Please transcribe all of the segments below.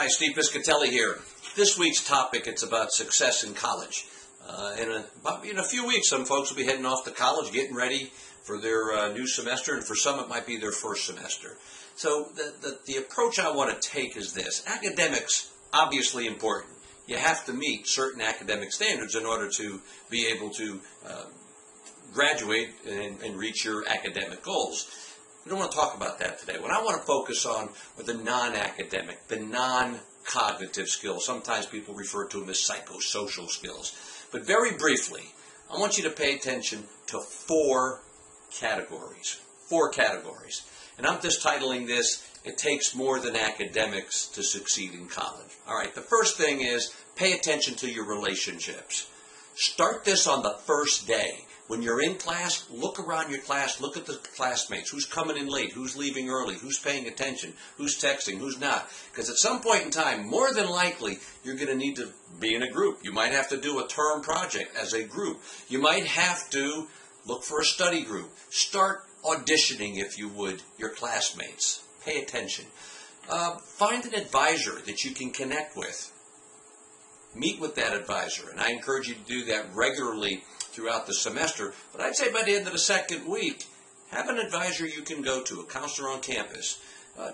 Hi, Steve Piscitelli here. This week's topic, it's about success in college. In a few weeks, some folks will be heading off to college, getting ready for their new semester, and for some it might be their first semester. So the approach I want to take is this. Academics, obviously important. You have to meet certain academic standards in order to be able to graduate and reach your academic goals. We don't want to talk about that today. What I want to focus on are the non-academic, the non-cognitive skills. Sometimes people refer to them as psychosocial skills. But very briefly, I want you to pay attention to four categories. Four categories. And I'm just titling this, It Takes More Than Academics to Succeed in College. All right, the first thing is pay attention to your relationships. Start this on the first day. When you're in class, look around your class, look at the classmates, who's coming in late, who's leaving early, who's paying attention, who's texting, who's not. Because at some point in time, more than likely, you're going to need to be in a group. You might have to do a term project as a group. You might have to look for a study group. Start auditioning, if you would, your classmates. Pay attention. Find an advisor that you can connect with. Meet with that advisor, and I encourage you to do that regularly throughout the semester. But I'd say by the end of the second week, have an advisor you can go to, a counselor on campus,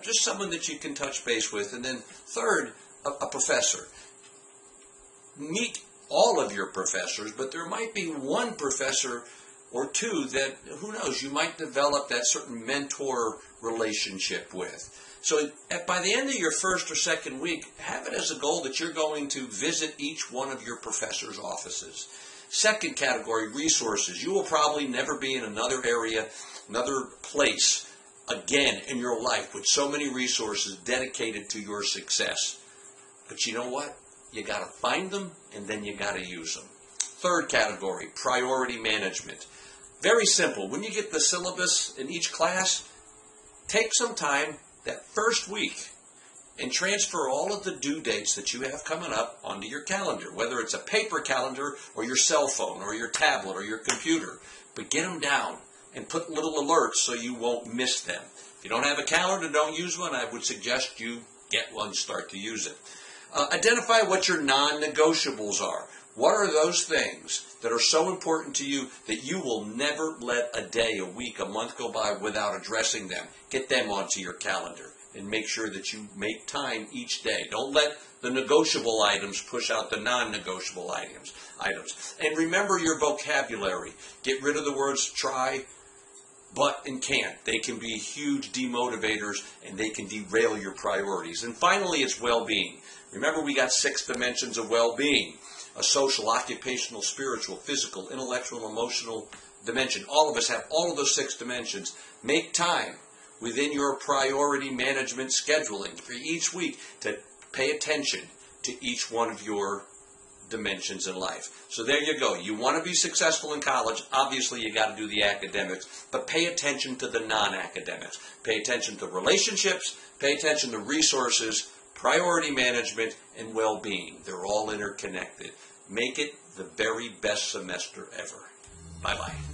just someone that you can touch base with. And then third, a professor. Meet all of your professors, but there might be one professor or two that, who knows, you might develop that certain mentor relationship with. So by the end of your first or second week, have it as a goal that you're going to visit each one of your professors' offices. Second category, resources. You will probably never be in another area, another place again in your life with so many resources dedicated to your success. But you know what? You got to find them, and then you got to use them. Third category, priority management. Very simple. When you get the syllabus in each class, take some time that first week and transfer all of the due dates that you have coming up onto your calendar, whether it's a paper calendar or your cell phone or your tablet or your computer. But get them down and put little alerts so you won't miss them. If you don't have a calendar, don't use one. I would suggest you get one, start to use it. Identify what your non-negotiables are. What are those things that are so important to you that you will never let a day, a week, a month go by without addressing them? Get them onto your calendar and make sure that you make time each day. Don't let the negotiable items push out the non-negotiable items. And remember your vocabulary. Get rid of the words try, but, and can't. They can be huge demotivators, and they can derail your priorities. And finally, it's well-being. Remember, we got 6 dimensions of well-being. A social, occupational, spiritual, physical, intellectual, emotional dimension. All of us have all of those 6 dimensions. Make time within your priority management scheduling for each week to pay attention to each one of your dimensions in life. So there you go. You want to be successful in college. Obviously, you got to do the academics, but pay attention to the non-academics. Pay attention to relationships. Pay attention to resources, priority management, and well-being. They're all interconnected. Make it the very best semester ever. Bye-bye.